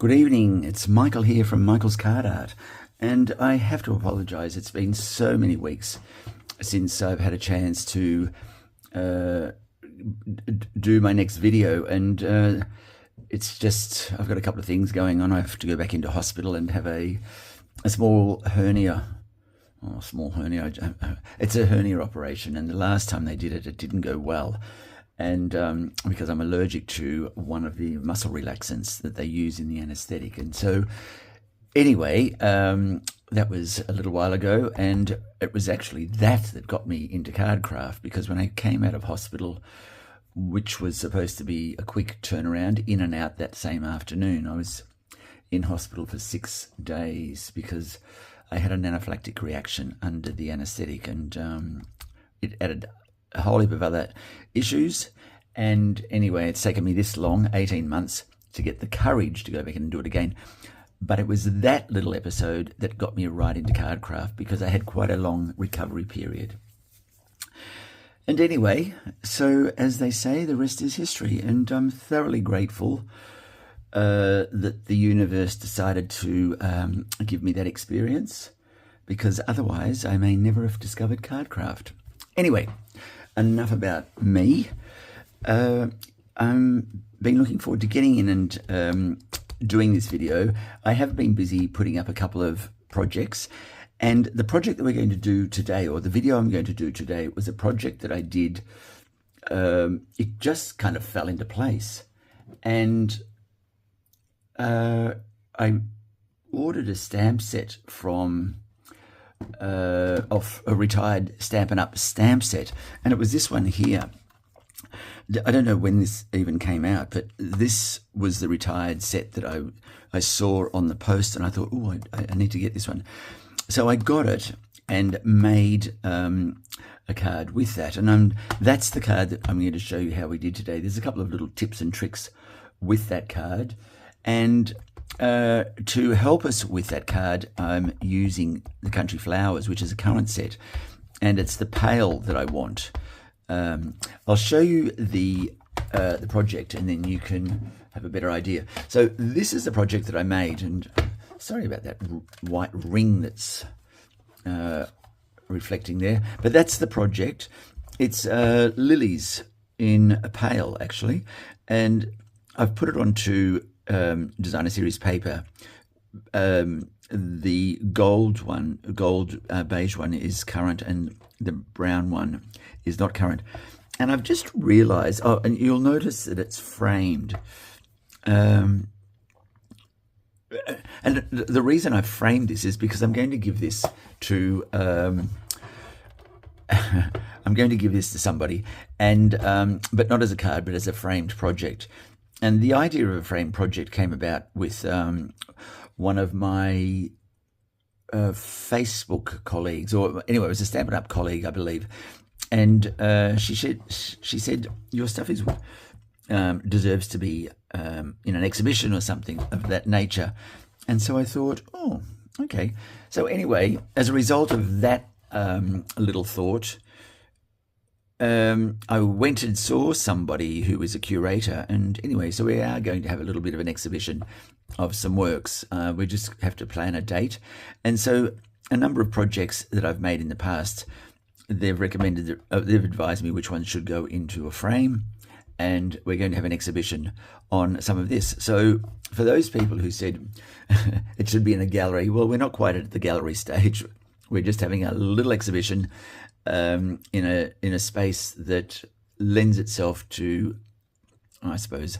Good evening, it's Michael here from Michael's Card Art, and I have to apologise. It's been so many weeks since I've had a chance to do my next video, and it's just, I've got a couple of things going on. I have to go back into hospital and have a small hernia. Oh, small hernia. It's a hernia operation, and the last time they did it, it didn't go well. And because I'm allergic to one of the muscle relaxants that they use in the anesthetic. And so anyway, that was a little while ago, and it was actually that got me into card craft, because when I came out of hospital, which was supposed to be a quick turnaround, in and out that same afternoon, I was in hospital for 6 days because I had an anaphylactic reaction under the anesthetic, and it added a whole heap of other issues. And anyway, it's taken me this long, 18 months, to get the courage to go back and do it again. But it was that little episode that got me right into card craft, because I had quite a long recovery period. And anyway, so as they say, the rest is history, and I'm thoroughly grateful that the universe decided to give me that experience, because otherwise I may never have discovered card craft. Anyway, enough about me. I'm been looking forward to getting in and doing this video. I have been busy putting up a couple of projects, and the project that we're going to do today, or the video I'm going to do today, was a project that I did. It just kind of fell into place, and I ordered a stamp set from of a retired Stampin' Up stamp set, and it was this one here. I don't know when this even came out, but this was the retired set that I saw on the post, and I thought, oh, I need to get this one. So I got it and made a card with that, and that's the card that I'm going to show you how we did today. There's a couple of little tips and tricks with that card, and to help us with that card, I'm using the Country Flowers, which is a current set, and it's the pale that I want. I'll show you the project, and then you can have a better idea. So this is the project that I made, and sorry about that white ring that's reflecting there, but that's the project. It's lilies in a pale, actually, and I've put it onto designer series paper. The gold beige one is current, and the brown one is not current. And I've just realized, oh, and you'll notice that it's framed. And the reason I've framed this is because I'm going to give this to I'm going to give this to somebody, and but not as a card, but as a framed project. And the idea of a framed project came about with one of my Facebook colleagues, or anyway, it was a Stampin' Up colleague, I believe. And she said, your stuff is deserves to be in an exhibition or something of that nature. And so I thought, oh, okay. So anyway, as a result of that little thought, I went and saw somebody who was a curator, and anyway, so we are going to have a little bit of an exhibition of some works. We just have to plan a date. And so a number of projects that I've made in the past, they've recommended, they've advised me which ones should go into a frame, and we're going to have an exhibition on some of this. So for those people who said it should be in a gallery, well, we're not quite at the gallery stage. We're just having a little exhibition in a space that lends itself to, I suppose,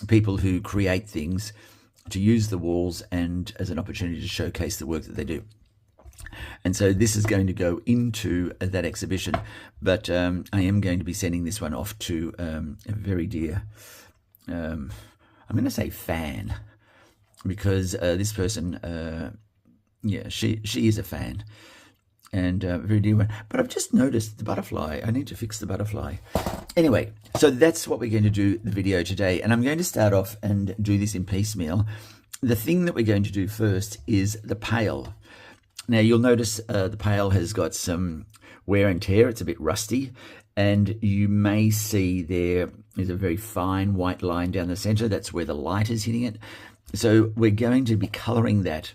people who create things to use the walls and as an opportunity to showcase the work that they do. And so this is going to go into that exhibition, but I am going to be sending this one off to a very dear, I'm going to say fan, because this person, yeah, she is a fan, and very dear one. But I've just noticed the butterfly. I need to fix the butterfly. Anyway, so that's what we're going to do the video today, and I'm going to start off and do this in piecemeal. The thing that we're going to do first is the pale. Now you'll notice the pale has got some wear and tear. It's a bit rusty, and you may see there There's a very fine white line down the center. That's where the light is hitting it. So we're going to be coloring that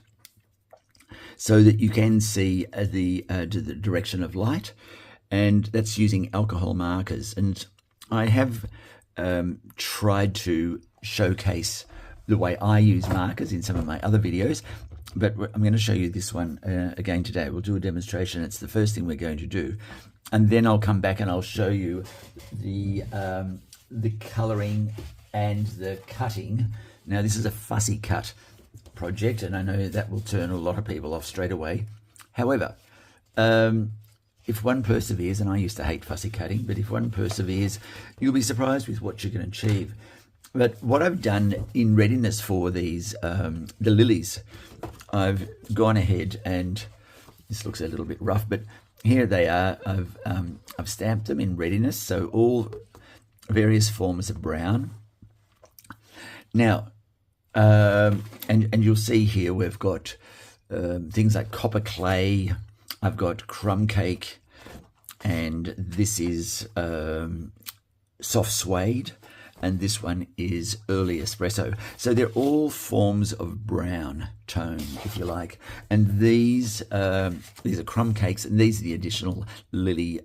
so that you can see the direction of light, and that's using alcohol markers. And I have tried to showcase the way I use markers in some of my other videos, but I'm going to show you this one again today. We'll do a demonstration. It's the first thing we're going to do, and then I'll come back and I'll show you the coloring and the cutting. Now, this is a fussy cut project, and I know that will turn a lot of people off straight away. However, if one perseveres, and I used to hate fussy cutting, but if one perseveres, you'll be surprised with what you can achieve. But what I've done in readiness for these, the lilies, I've gone ahead, and this looks a little bit rough, but here they are. I've stamped them in readiness, so all various forms of brown. Now, and you'll see here we've got things like copper clay. I've got crumb cake, and this is soft suede, and this one is early espresso. So they're all forms of brown tone, if you like. And these are crumb cakes, and these are the additional lily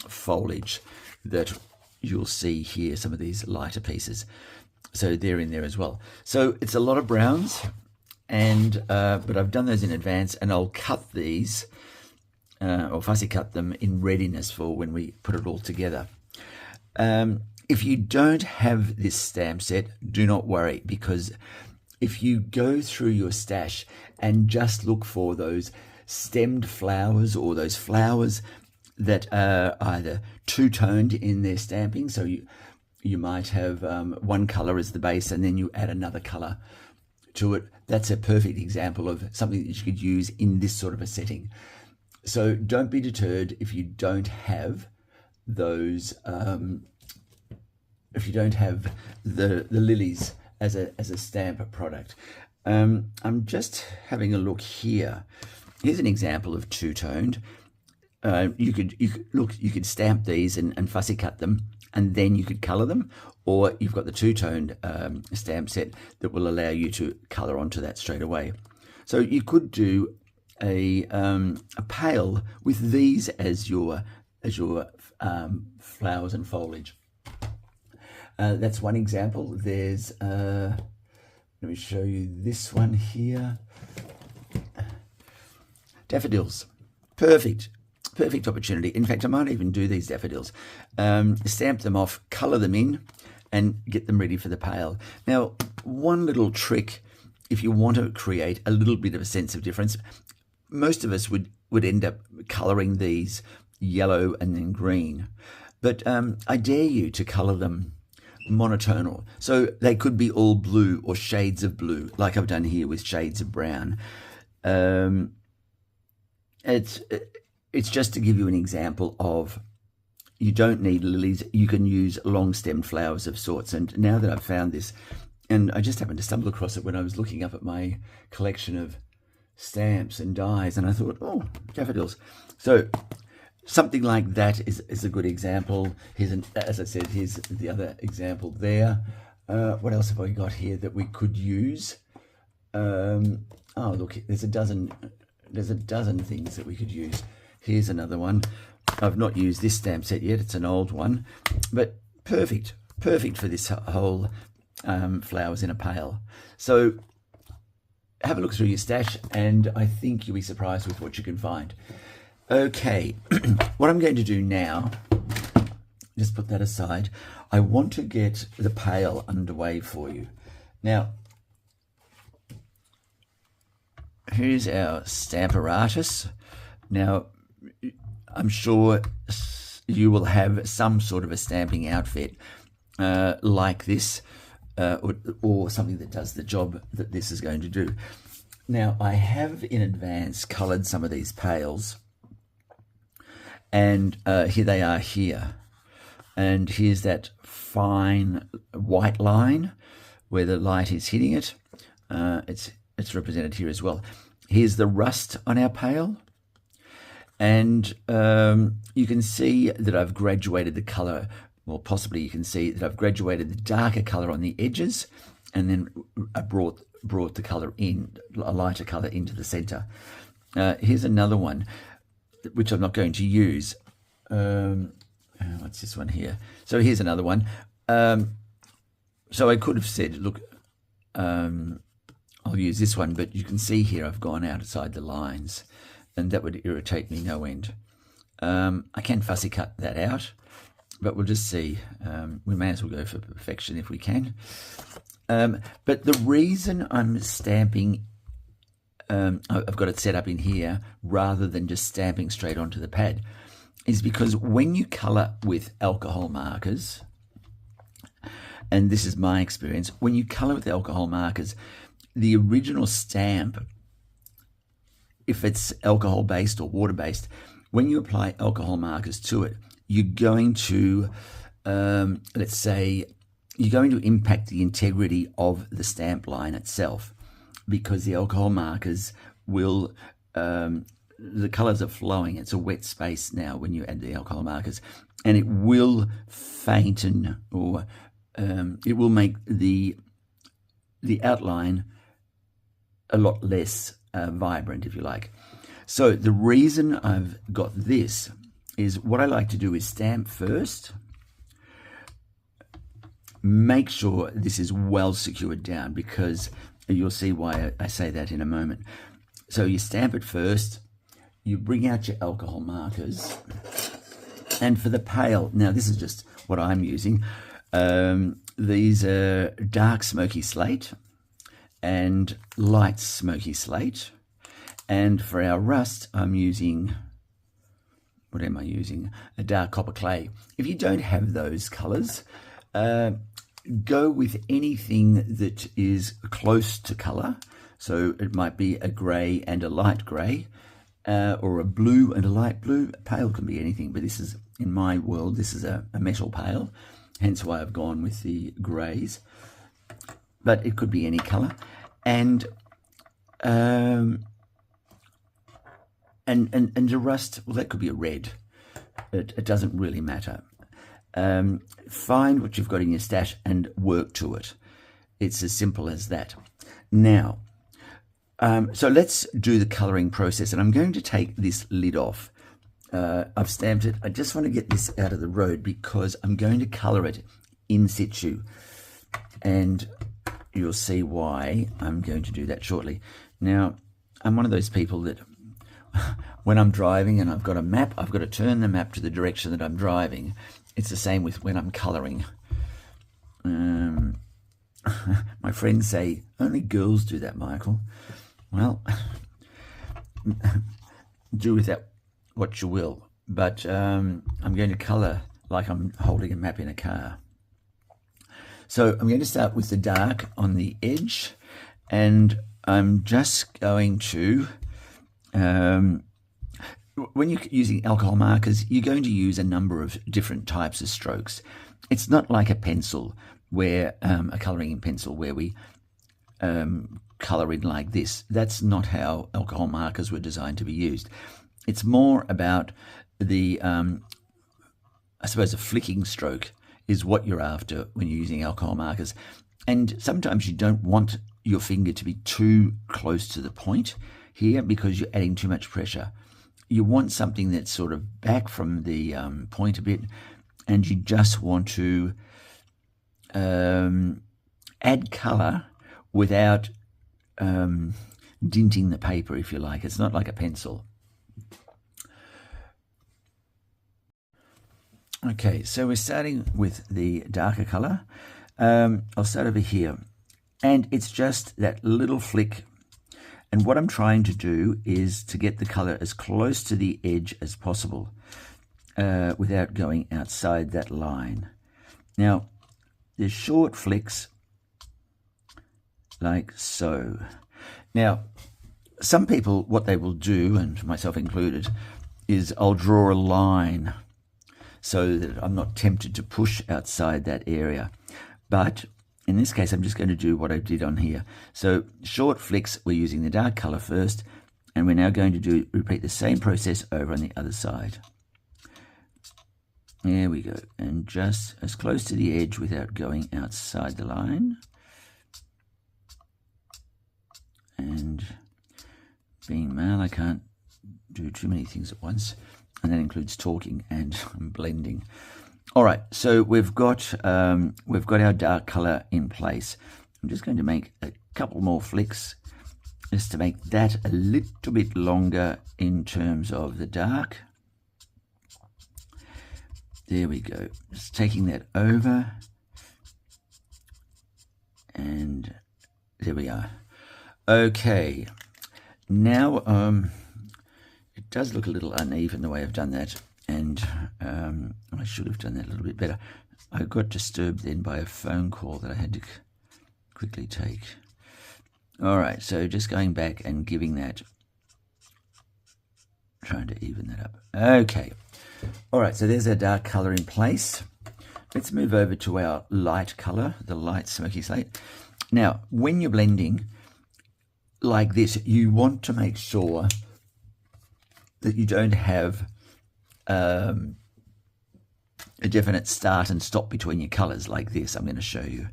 foliage that you'll see here, some of these lighter pieces. So they're in there as well. So it's a lot of browns, and but I've done those in advance, and I'll cut these or fussy cut them in readiness for when we put it all together. If you don't have this stamp set, do not worry, because if you go through your stash and just look for those stemmed flowers or those flowers that are either two-toned in their stamping, so you might have one color as the base and then you add another color to it. That's a perfect example of something that you could use in this sort of a setting. So don't be deterred if you don't have those, if you don't have the lilies as a stamp product. I'm just having a look here. Here's an example of two-toned. You could stamp these and fussy cut them, and then you could color them, or you've got the two-toned stamp set that will allow you to color onto that straight away. So you could do a pale with these as your flowers and foliage. That's one example. There's let me show you this one here. Daffodils, perfect opportunity. In fact, I might even do these daffodils, stamp them off, color them in, and get them ready for the pail. Now, one little trick, if you want to create a little bit of a sense of difference, most of us would end up coloring these yellow and then green, but I dare you to color them monotonal. So they could be all blue or shades of blue, like I've done here with shades of brown. It's just to give you an example of, you don't need lilies, you can use long-stemmed flowers of sorts. And now that I've found this, and I just happened to stumble across it when I was looking up at my collection of stamps and dies, and I thought, oh, daffodils. So something like that is a good example. As I said, here's the other example there. What else have I got here that we could use? Oh, look, there's a dozen things that we could use. Here's another one. I've not used this stamp set yet. It's an old one, but perfect for this whole flowers in a pail. So have a look through your stash, and I think you'll be surprised with what you can find. Okay, what I'm going to do now, just put that aside. I want to get the pail underway for you. Now, here's our stamparatus. Now, I'm sure you will have some sort of a stamping outfit like this, or something that does the job that this is going to do. Now, I have in advance coloured some of these pails, and here they are here. And here's that fine white line where the light is hitting it. It's represented here as well. Here's the rust on our pail. And you can see that I've graduated the colour well, possibly you can see that I've graduated the darker color on the edges, and then I brought the color in, a lighter color into the center. Here's another one, which I'm not going to use. What's this one here? So here's another one. So I could have said, look, I'll use this one, but you can see here I've gone outside the lines, and that would irritate me no end. I can fussy cut that out, but we'll just see. We may as well go for perfection if we can. But the reason I'm stamping, I've got it set up in here rather than just stamping straight onto the pad, is because when you color with alcohol markers, and this is my experience, when you color with alcohol markers, the original stamp, if it's alcohol based or water based, when you apply alcohol markers to it, you're going to, let's say, you're going to impact the integrity of the stamp line itself, because the alcohol markers will, the colors are flowing. It's a wet space now when you add the alcohol markers, and it will fainten, or it will make the outline a lot less vibrant, if you like. So the reason I've got this is, what I like to do is stamp first, make sure this is well secured down, because you'll see why I say that in a moment. So you stamp it first, you bring out your alcohol markers, and for the pale, now this is just what I'm using, these are dark smoky slate and light smoky slate, and for our rust I'm using, what am I using? A dark copper clay. If you don't have those colors, go with anything that is close to color. So it might be a gray and a light gray, or a blue and a light blue. Pale can be anything, but this is, in my world, this is a metal pale, hence why I've gone with the grays. But it could be any color, and the rust, well, that could be a red. It doesn't really matter. Find what you've got in your stash and work to it. It's as simple as that. Now, so let's do the coloring process, and I'm going to take this lid off. I've stamped it. I just want to get this out of the road because I'm going to color it in situ, and you'll see why I'm going to do that shortly. Now, I'm one of those people that when I'm driving and I've got a map, I've got to turn the map to the direction that I'm driving. It's the same with when I'm coloring. My friends say, only girls do that, Michael. Well, do with that what you will. But I'm going to color like I'm holding a map in a car. So I'm going to start with the dark on the edge, and I'm just going to, when you're using alcohol markers, you're going to use a number of different types of strokes. It's not like a pencil, where a coloring in pencil, where we color in like this. That's not how alcohol markers were designed to be used. It's more about the, I suppose, a flicking stroke is what you're after when you're using alcohol markers. And sometimes you don't want your finger to be too close to the point here because you're adding too much pressure. You want something that's sort of back from the point a bit, and you just want to add color without dinting the paper, if you like. It's not like a pencil. Okay, so we're starting with the darker color. I'll start over here, and it's just that little flick. And what I'm trying to do is to get the color as close to the edge as possible without going outside that line. Now, there's short flicks like so. Now, some people, what they will do, and myself included, is I'll draw a line so that I'm not tempted to push outside that area. But in this case, I'm just going to do what I did on here. So short flicks, we're using the dark color first, and we're now going to repeat the same process over on the other side. There we go. And just as close to the edge without going outside the line. And being male, I can't do too many things at once. And that includes talking and blending. All right, so we've got our dark color in place. I'm just going to make a couple more flicks just to make that a little bit longer in terms of the dark. There we go. Just taking that over. And there we are. Okay. Now, it does look a little uneven the way I've done that. And I should have done that a little bit better. I got disturbed then by a phone call that I had to quickly take. All right, so just going back and giving that, trying to even that up. Okay. All right, so there's our dark color in place. Let's move over to our light color, the light smoky slate. Now, when you're blending like this, you want to make sure that you don't have a definite start and stop between your colors like this. I'm going to show you.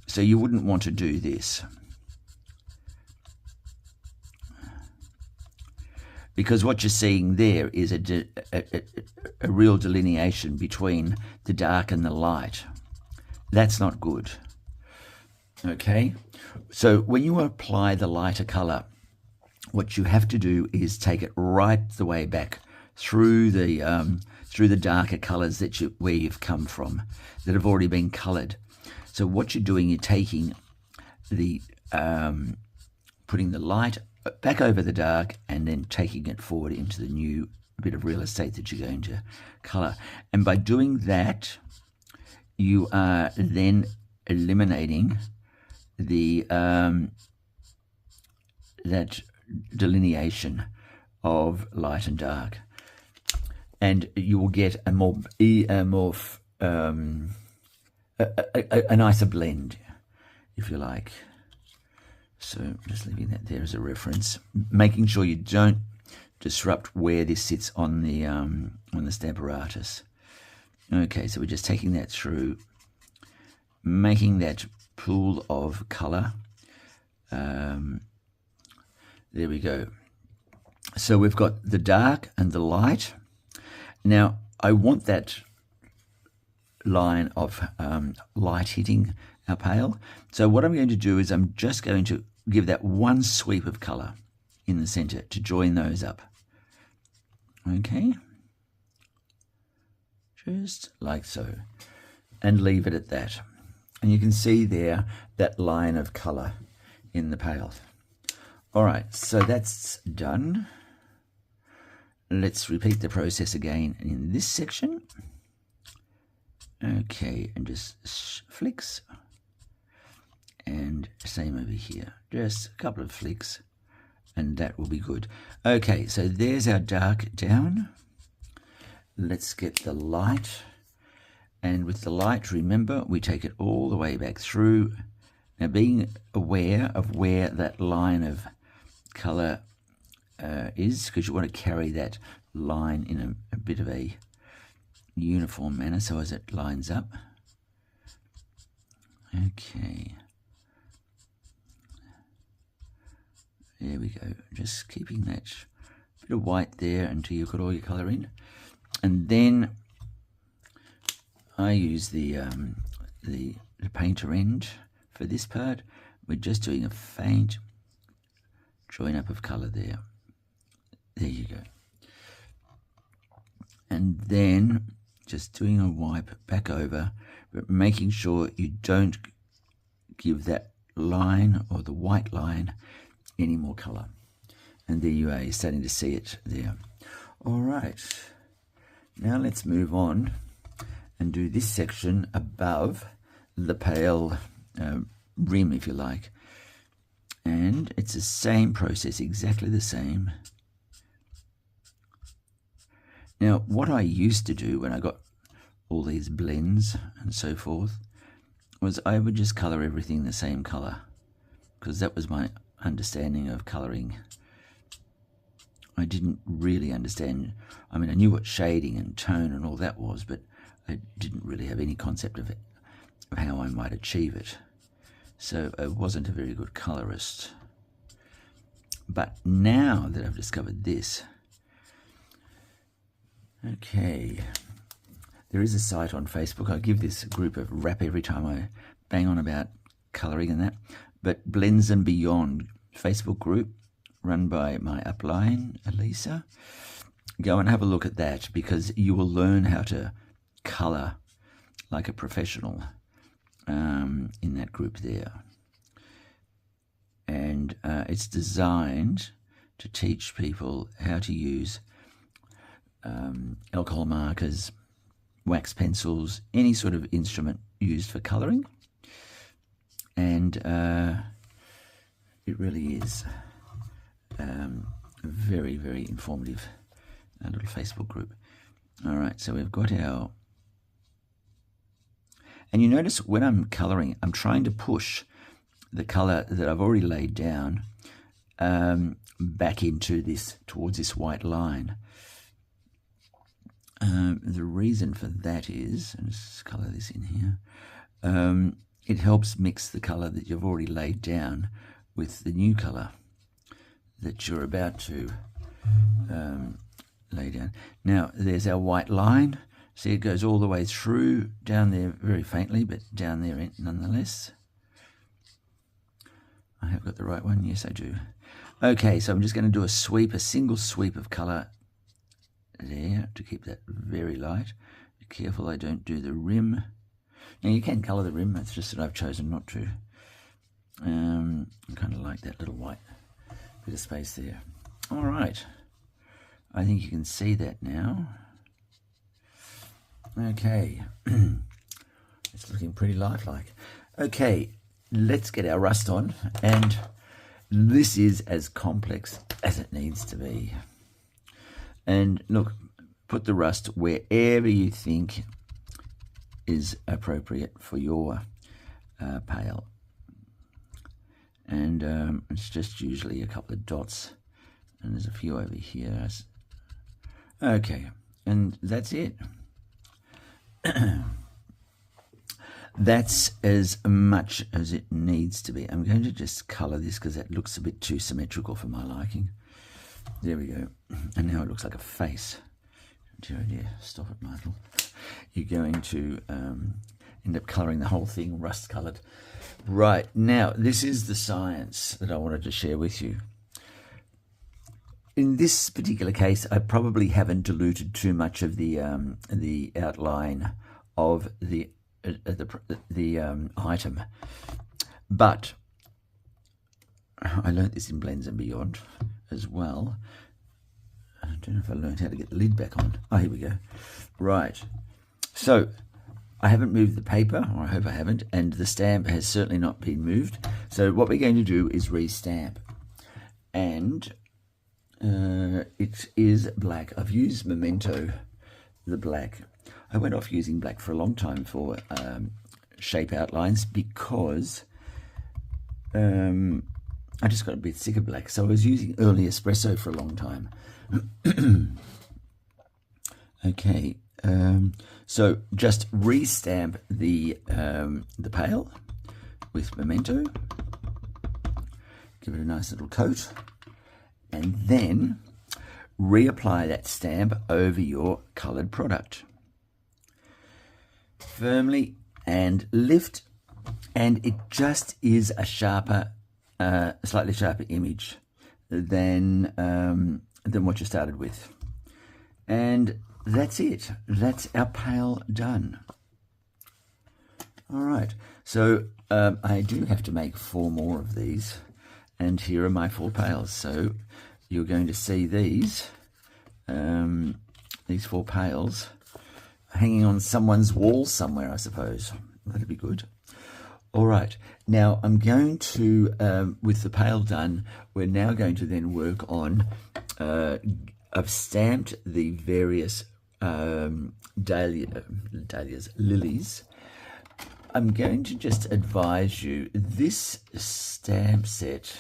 So you wouldn't want to do this, because what you're seeing there is a real delineation between the dark and the light. That's not good. Okay, so when you apply the lighter color, what you have to do is take it right the way back through the darker colors where you've come from, that have already been colored. So what you're doing, you're taking the putting the light back over the dark and then taking it forward into the new bit of real estate that you're going to color. And by doing that, you are then eliminating the that delineation of light and dark, and you will get a nicer blend, if you like. So just leaving that there as a reference, making sure you don't disrupt where this sits on the stamp apparatus. Okay, so we're just taking that through, making that pool of color. There we go. So we've got the dark and the light. Now I want that line of light hitting our pale. So what I'm going to do is I'm just going to give that one sweep of color in the center to join those up. Okay, just like so, and leave it at that. And you can see there that line of color in the pale. All right, so that's done. Let's repeat the process again in this section. Okay, and just flicks. And same over here, just a couple of flicks, and that will be good. Okay, so there's our dark down. Let's get the light. And with the light, remember, we take it all the way back through. Now, being aware of where that line of color is, because you want to carry that line in a bit of a uniform manner, so as it lines up. Okay. There we go. Just keeping that bit of white there until you've got all your color in. And then I use the painter end for this part. We're just doing a faint join up of color there. There you go. And then just doing a wipe back over, but making sure you don't give that line or the white line any more color. And there you are, you're starting to see it there. All right, now let's move on and do this section above the pale rim, if you like. And it's the same process, exactly the same. Now, what I used to do when I got all these blends and so forth was I would just color everything the same color, because that was my understanding of coloring. I didn't really understand. I mean, I knew what shading and tone and all that was, but I didn't really have any concept of how I might achieve it. So I wasn't a very good colorist. But now that I've discovered this, okay, there is a site on Facebook. I give this group a rap every time I bang on about colouring and that, but Blends and Beyond Facebook group run by my upline, Elisa. Go and have a look at that, because you will learn how to colour like a professional in that group there. And it's designed to teach people how to use alcohol markers, wax pencils, any sort of instrument used for colouring. And it really is a very, very informative little Facebook group. All right, so we've got our... And you notice when I'm colouring, I'm trying to push the colour that I've already laid down back into this, towards this white line. The reason for that is, and let's colour this in here, it helps mix the colour that you've already laid down with the new colour that you're about to lay down. Now, there's our white line. See, it goes all the way through, down there very faintly, but down there nonetheless. I have got the right one. Yes, I do. Okay, so I'm just going to do a sweep, a single sweep of colour there to keep that very light. Be careful I don't do the rim. Now, you can colour the rim. It's just that I've chosen not to. I kind of like that little white bit of space there. All right. I think you can see that now. Okay. It's looking pretty lifelike. Okay, let's get our rust on. And this is as complex as it needs to be. And look, put the rust wherever you think is appropriate for your pail. And it's just usually a couple of dots. And there's a few over here. Okay, and that's it. That's as much as it needs to be. I'm going to just colour this because that looks a bit too symmetrical for my liking. There we go. And now it looks like a face. Dear, oh dear, stop it, Michael. You're going to end up colouring the whole thing rust-coloured. Right, now, this is the science that I wanted to share with you. In this particular case, I probably haven't diluted too much of the outline of the item, but I learnt this in Blends and Beyond as well. I don't know if I learned how to get the lid back on. Oh, here we go. Right, so I haven't moved the paper, or I hope I haven't, and the stamp has certainly not been moved. So what we're going to do is re-stamp, and it is black. I've used Memento, the black. I went off using black for a long time for shape outlines because I just got a bit sick of black. So I was using early espresso for a long time. Okay, so just re-stamp the pail with Memento. Give it a nice little coat. And then reapply that stamp over your coloured product. Firmly and lift, and it just is a sharper, slightly sharper image than what you started with. And that's it. That's our pail done. All right. So I do have to make 4 more of these, and here are my 4 pails. So you're going to see these 4 pails hanging on someone's wall somewhere, I suppose. That'd be good. All right. Now I'm going to, with the pail done, we're now going to then work on, I've stamped the various lilies. I'm going to just advise you, this stamp set,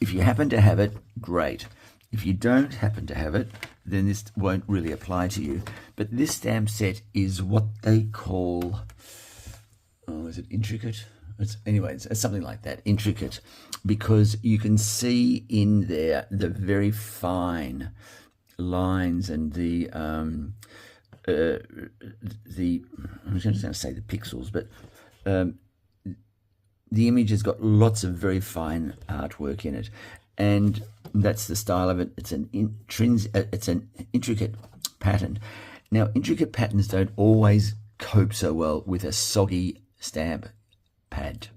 if you happen to have it, great. If you don't happen to have it, then this won't really apply to you. But this stamp set is what they call, oh, is it intricate? It's something like that, intricate, because you can see in there the very fine lines and the I was going to say the pixels, but the image has got lots of very fine artwork in it, and that's the style of it. It's an intricate pattern. Now, intricate patterns don't always cope so well with a soggy stamp pad.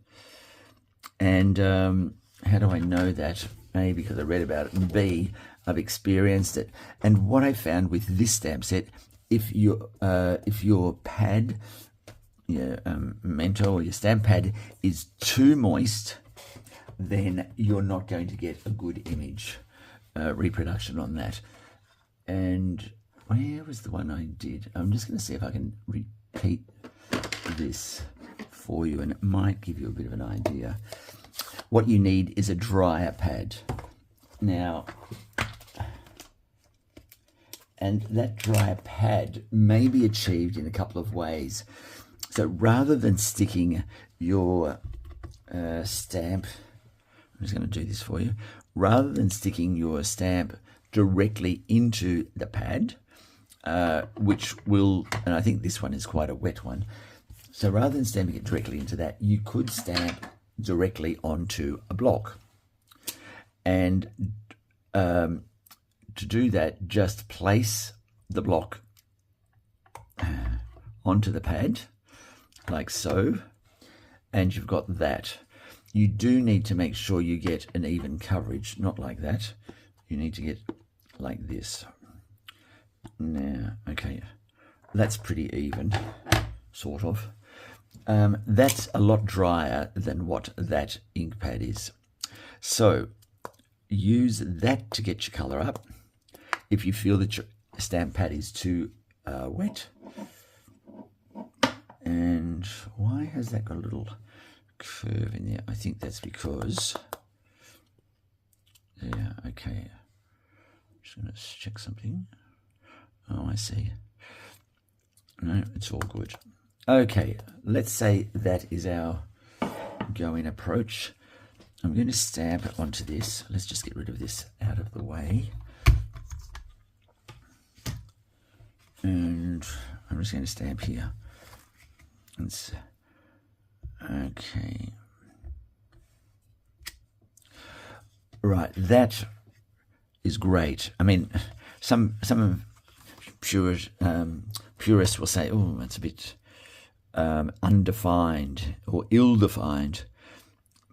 And how do I know that? A, because I read about it, and B, I've experienced it. And what I found with this stamp set, if your pad, your Mentor or your stamp pad is too moist, then you're not going to get a good image reproduction on that. And where was the one I did? I'm just going to see if I can repeat this for you, and it might give you a bit of an idea. What you need is a drier pad. Now, and that drier pad may be achieved in a couple of ways. So rather than sticking your stamp, I'm just going to do this for you, rather than sticking your stamp directly into the pad, which will, and I think this one is quite a wet one, so rather than stamping it directly into that, you could stamp directly onto a block. And to do that, just place the block onto the pad, like so, and you've got that. You do need to make sure you get an even coverage, not like that. You need to get like this. Now, okay, that's pretty even, sort of. That's a lot drier than what that ink pad is. So use that to get your colour up. If you feel that your stamp pad is too wet. And why has that got a little curve in there? I think that's because, yeah, okay. Just going to check something. Oh, I see. No, it's all good. Okay, let's say that is our go-in approach. I'm going to stamp onto this. Let's just get rid of this out of the way. And I'm just going to stamp here. Okay. Right, that is great. I mean, some purists will say, oh, that's a bit undefined or ill-defined.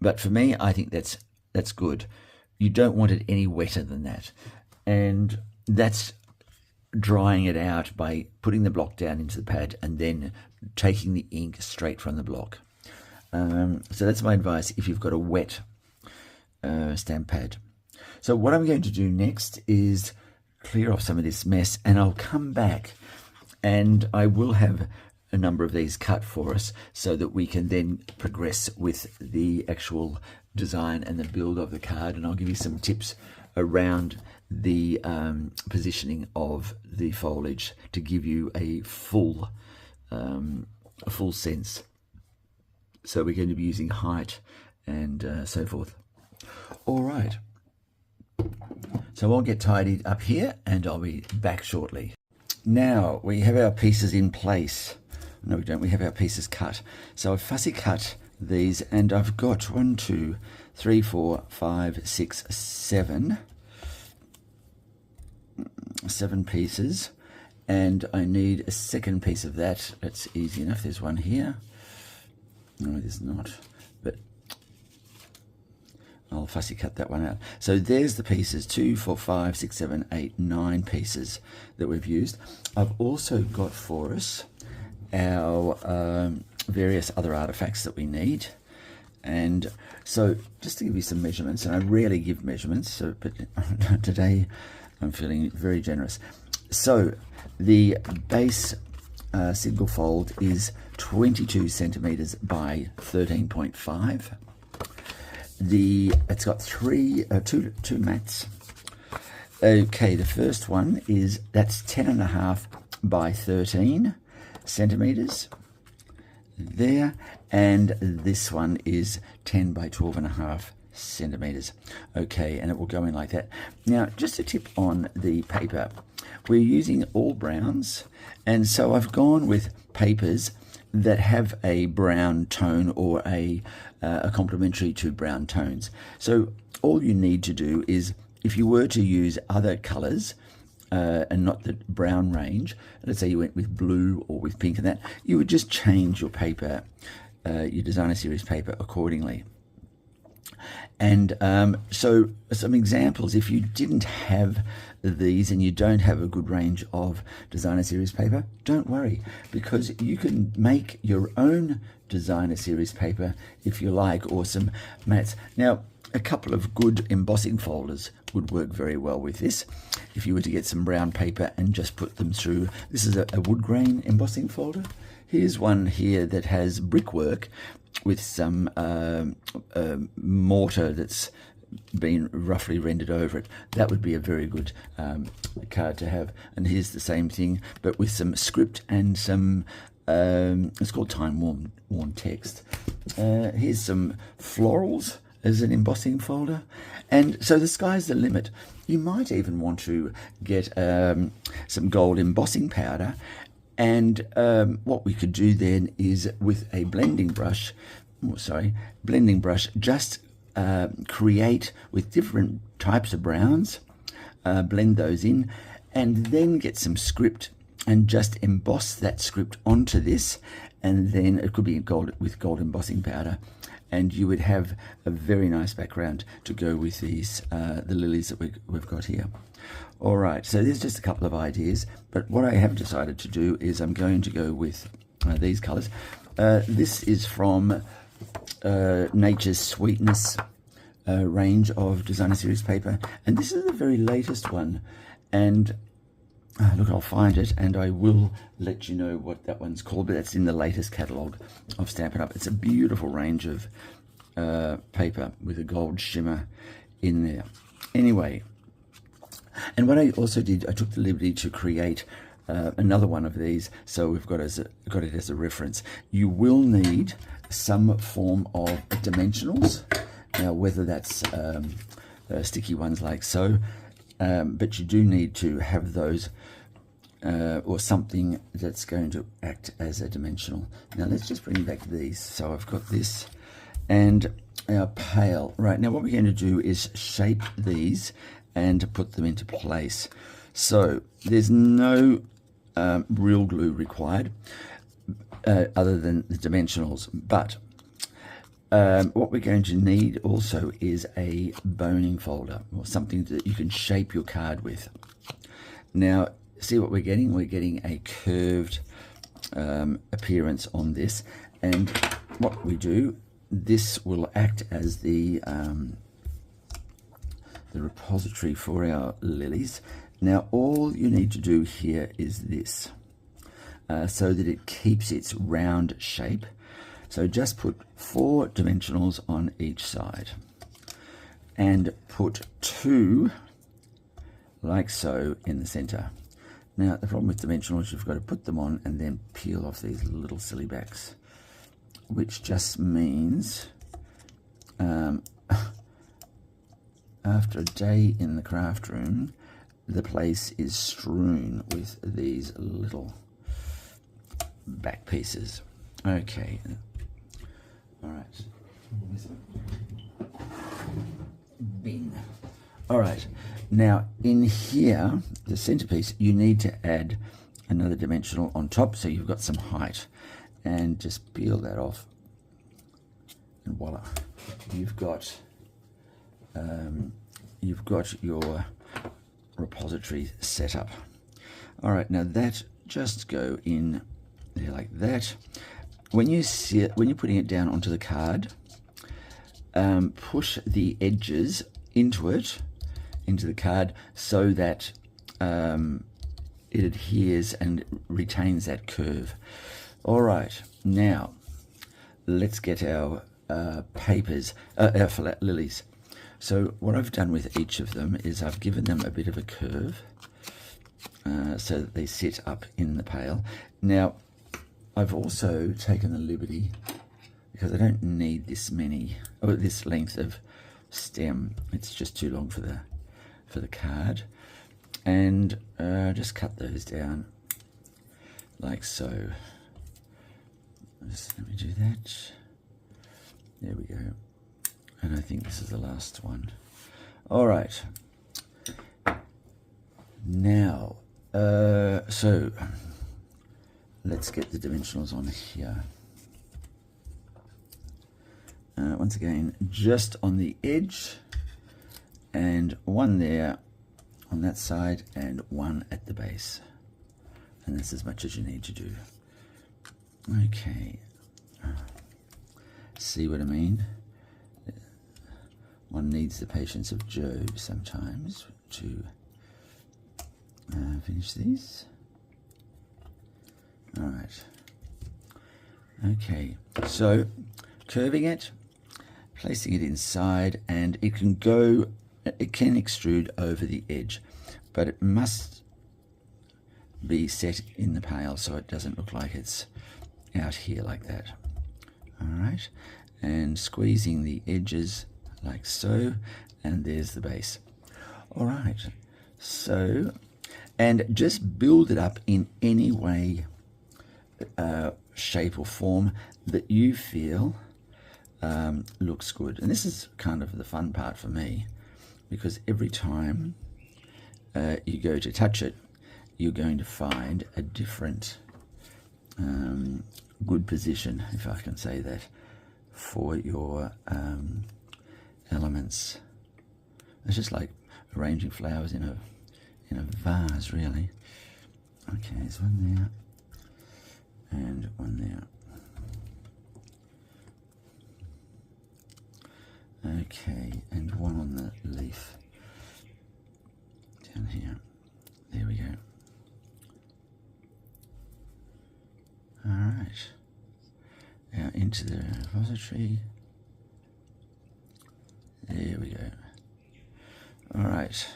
But for me, I think that's good. You don't want it any wetter than that. And that's drying it out by putting the block down into the pad and then taking the ink straight from the block. So that's my advice if you've got a wet stamp pad. So what I'm going to do next is clear off some of this mess, and I'll come back and I will have a number of these cut for us so that we can then progress with the actual design and the build of the card, and I'll give you some tips around the positioning of the foliage to give you a full sense. So we're going to be using height and so forth. All right. So I'll get tidied up here and I'll be back shortly. Now we have our pieces in place. No, we don't. We have our pieces cut. So I've fussy cut these, and I've got 1, 2, 3, 4, 5, 6, 7 pieces, and I need a second piece of that. That's easy enough. There's one here. No, there's not, but I'll fussy cut that one out. So there's the pieces, 2, 4, 5, 6, 7, 8, 9 pieces that we've used. I've also got for us our various other artifacts that we need. And so just to give you some measurements, and I rarely give measurements, so, but today I'm feeling very generous. So the base single fold is 22 centimeters by 13.5. It's got two mats. Okay, the first one is, that's 10.5 by 13 centimeters there, and this one is 10 by 12.5 centimeters. Okay, and it will go in like that. Now, just a tip on the paper. We're using all browns, and so I've gone with papers that have a brown tone or a complementary to brown tones. So all you need to do is, if you were to use other colors and not the brown range, let's say you went with blue or with pink and that, you would just change your paper, your designer series paper, accordingly. And so some examples, if you didn't have these and you don't have a good range of designer series paper, don't worry, because you can make your own designer series paper if you like, or some mats. Now, a couple of good embossing folders would work very well with this. If you were to get some brown paper and just put them through, this is a wood grain embossing folder. Here's one here that has brickwork with some mortar that's been roughly rendered over it. That would be a very good card to have. And here's the same thing, but with some script and some, it's called time-worn text. Here's some florals as an embossing folder. And so the sky's the limit. You might even want to get some gold embossing powder. And what we could do then is, with a blending brush, just create with different types of browns, blend those in, and then get some script and just emboss that script onto this, and then it could be gold with gold embossing powder, and you would have a very nice background to go with these the lilies that we've got here. All right, so there's just a couple of ideas, but what I have decided to do is I'm going to go with these colors. This is from Nature's Sweetness range of designer series paper, and this is the very latest one. And look, I'll find it and I will let you know what that one's called, but that's in the latest catalogue of Stampin' Up. It's a beautiful range of paper with a gold shimmer in there. Anyway, and what I also did, I took the liberty to create another one of these, so we've got it as a reference. You will need some form of dimensionals. Now, whether that's sticky ones like so, but you do need to have those or something that's going to act as a dimensional. Now, let's just bring back these. So I've got this and our pail. Right, now what we're going to do is shape these and put them into place. So there's no real glue required other than the dimensionals, but what we're going to need also is a boning folder, or something that you can shape your card with. Now, see what we're getting? We're getting a curved appearance on this, and what we do, this will act as the repository for our lilies. Now, all you need to do here is this, so that it keeps its round shape. So just put 4 dimensionals on each side and put 2 like so in the center. Now, the problem with dimensionals, you've got to put them on and then peel off these little silly backs, which just means after a day in the craft room, the place is strewn with these little back pieces. Okay. All right. Bin. All right. Now, in here, the centerpiece, you need to add another dimensional on top, so you've got some height. And just peel that off, and voila, you've got your repository set up. All right. Now that just go in there like that. When you see it, when you're putting it down onto the card, push the edges into the card, so that it adheres and retains that curve. All right, now let's get our papers, our lilies. So what I've done with each of them is I've given them a bit of a curve so that they sit up in the pail. Now, I've also taken the liberty, because I don't need this length of stem. It's just too long for the card. And just cut those down like so. Just let me do that. There we go. And I think this is the last one. All right. Now, so let's get the dimensionals on here. Once again, just on the edge, and one there on that side, and one at the base. And that's as much as you need to do. Okay. See what I mean? One needs the patience of Job sometimes to finish these. All right. Okay, so curving it, placing it inside, and it can extrude over the edge, but it must be set in the pail so it doesn't look like it's out here like that. All right, and squeezing the edges like so, and there's the base. All right, so, and just build it up in any way, shape or form that you feel looks good. And this is kind of the fun part for me, because every time you go to touch it, you're going to find a different good position, if I can say that, for your elements. It's just like arranging flowers in a vase, really. Okay, there's one there and one there. Okay, and one on the leaf down here. There we go. All right. Now into the repository. There we go. All right.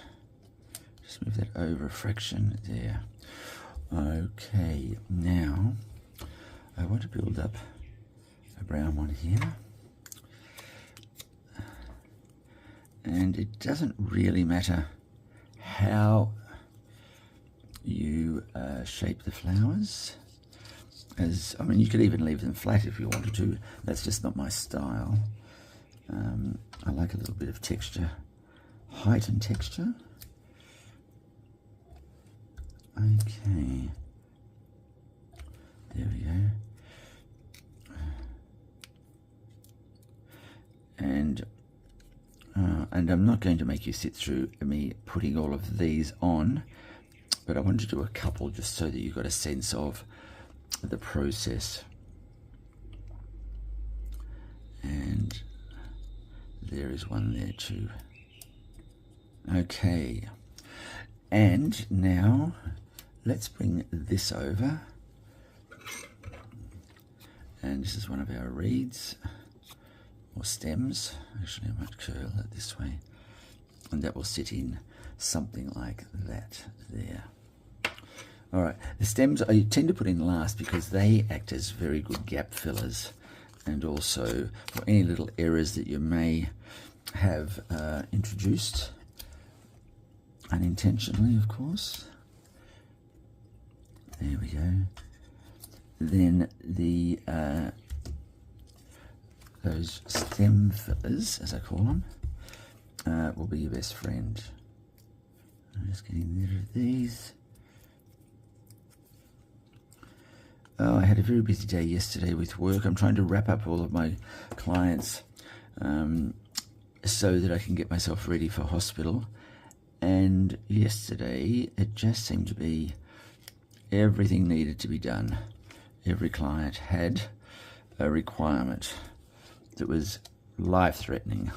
Just move that over a fraction there. Okay, now I want to build up a brown one here. And it doesn't really matter how you shape the flowers. I mean, you could even leave them flat if you wanted to. That's just not my style. I like a little bit of texture, height and texture. Okay, there we go. And I'm not going to make you sit through me putting all of these on, but I want to do a couple just so that you've got a sense of the process. And there is one there too. Okay, and now let's bring this over, and this is one of our reeds or stems. Actually, I might curl it this way, and that will sit in something like that there. All right, the stems I tend to put in last because they act as very good gap fillers, and also for any little errors that you may have introduced unintentionally, of course. There we go. Then the those stem fillers, as I call them, will be your best friend. I'm just getting rid of these. Oh, I had a very busy day yesterday with work. I'm trying to wrap up all of my clients so that I can get myself ready for hospital. And yesterday, it just seemed to be everything needed to be done. Every client had a requirement that was life-threateningly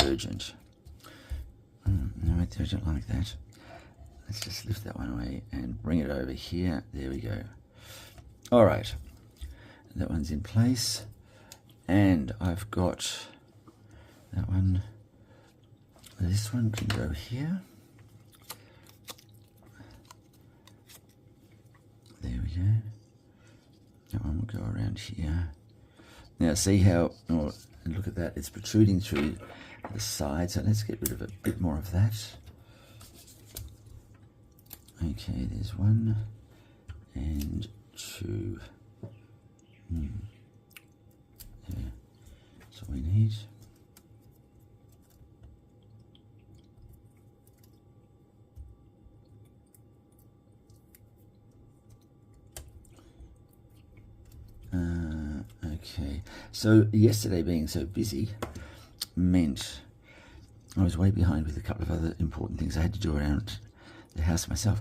urgent. No, I don't like that. Let's just lift that one away and bring it over here. There we go. All right, that one's in place, and I've got that one this one can go here. There we go. That one will go around here. Now see how, oh, look at that, it's protruding through the side, so let's get rid of a bit more of that. Okay, there's 1 and 2. Yeah, that's all we need. Okay, so yesterday being so busy meant I was way behind with a couple of other important things I had to do around the house myself.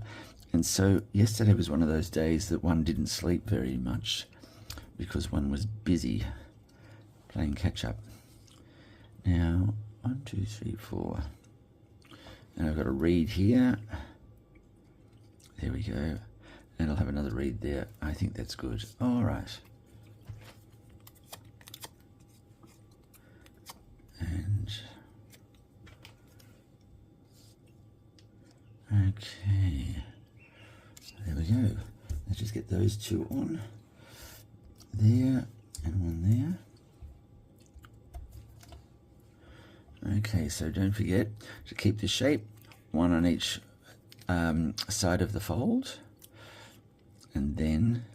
And so yesterday was one of those days that one didn't sleep very much because one was busy playing catch up. Now, 1, 2, 3, 4. And I've got a reed here. There we go. And I'll have another reed there. I think that's good. All right. And okay, there we go. Let's just get those 2 on there and 1 there. Okay, so don't forget to keep the shape, 1 on each side of the fold, and then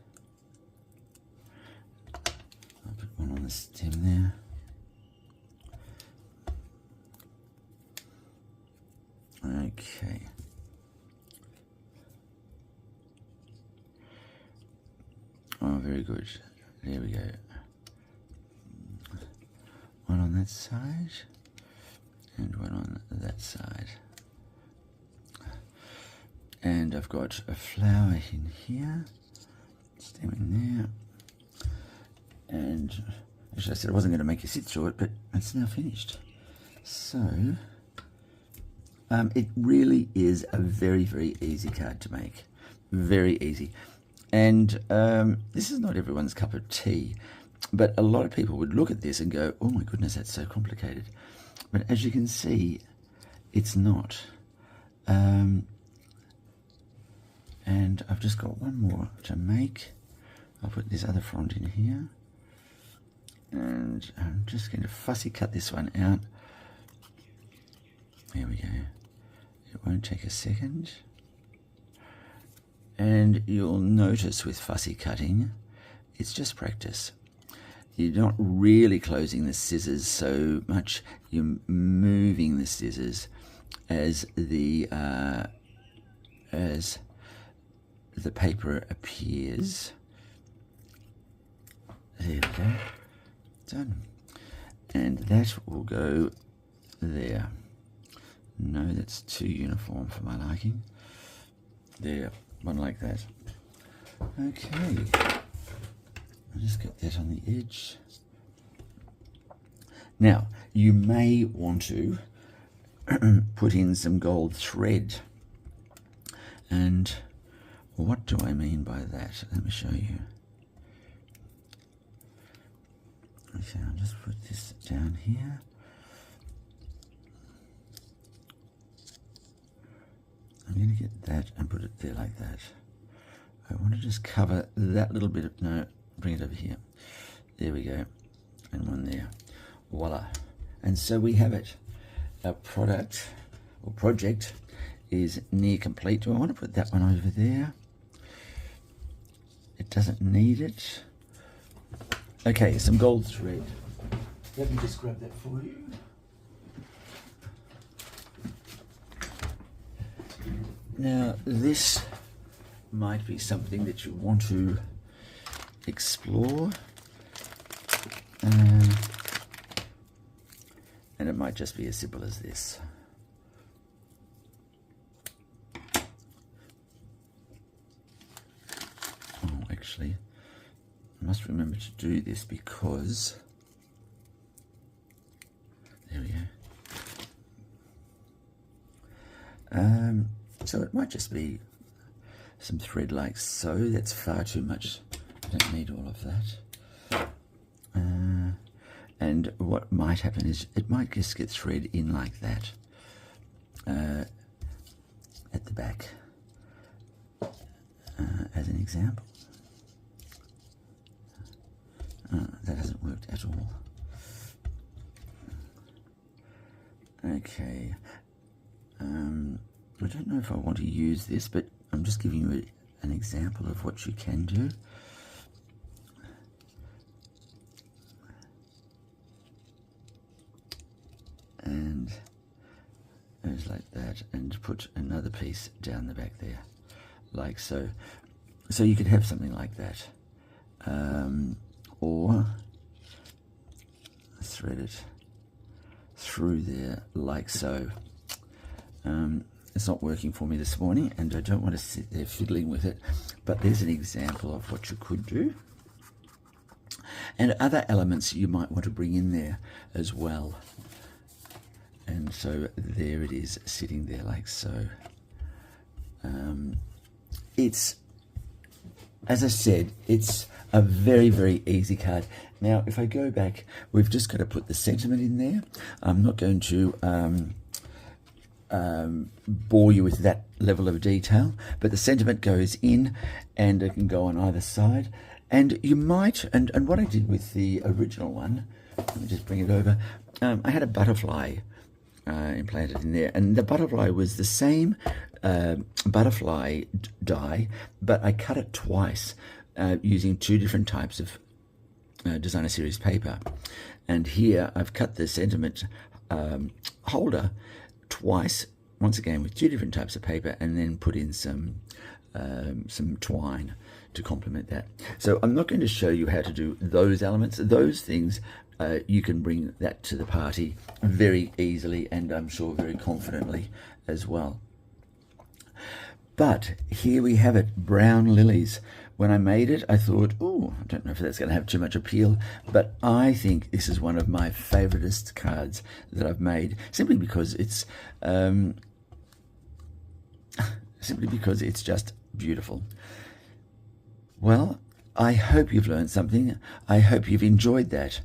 I'll put 1 on the stem there. Okay. Oh, very good. There we go. 1 on that side and 1 on that side. And I've got a flower in here, stem in there. And actually I said I wasn't going to make you sit through it, but it's now finished. So it really is a very, very easy card to make. Very easy. And this is not everyone's cup of tea, but a lot of people would look at this and go, oh my goodness, that's so complicated. But as you can see, it's not. And I've just got 1 more to make. I'll put this other frond in here. And I'm just going to fussy cut this one out. There we go. It won't take a second. And you'll notice with fussy cutting, it's just practice. You're not really closing the scissors so much. You're moving the scissors as the paper appears. There we go. Done. And that will go there. No, that's too uniform for my liking. There, 1 like that. Okay. I'll just get that on the edge. Now, you may want to put in some gold thread. And what do I mean by that? Let me show you. Okay, I'll just put this down here. I'm going to get that and put it there like that. I want to just cover that little bit of, no, bring it over here. There we go. And 1 there. Voila. And so we have it. Our product or project is near complete. Do I want to put that one over there? It doesn't need it. Okay, some gold thread. Let me just grab that for you. Now, this might be something that you want to explore. And it might just be as simple as this. Oh, actually, I must remember to do this because, there we go. So it might just be some thread like so. That's far too much. I don't need all of that. And what might happen is it might just get thread in like that. at the back as an example. That hasn't worked at all. Okay, I don't know if I want to use this, but I'm just giving you an example of what you can do. And goes like that, and put another piece down the back there, like so. So you could have something like that, or thread it through there like so. It's not working for me this morning, and I don't want to sit there fiddling with it, but there's an example of what you could do. And other elements you might want to bring in there as well. And so there it is, sitting there like so. It's, as I said, it's a very, very easy card. Now, if I go back, we've just got to put the sentiment in there. I'm not going to bore you with that level of detail, but the sentiment goes in, and it can go on either side. And you might, and what I did with the original one, let me just bring it over, I had a butterfly implanted in there, and the butterfly was the same butterfly die, but I cut it twice using two different types of designer series paper. And here I've cut the sentiment holder twice, once again with two different types of paper, and then put in some twine to complement that. So I'm not going to show you how to do those elements. Those things, you can bring that to the party very easily, and I'm sure very confidently as well. But here we have it, brown lilies. When I made it, I thought, oh, I don't know if that's going to have too much appeal, but I think this is one of my favoritist cards that I've made, simply because it's just beautiful. Well, I hope you've learned something. I hope you've enjoyed that.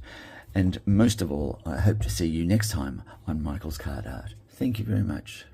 And most of all, I hope to see you next time on Michael's Card Art. Thank you very much.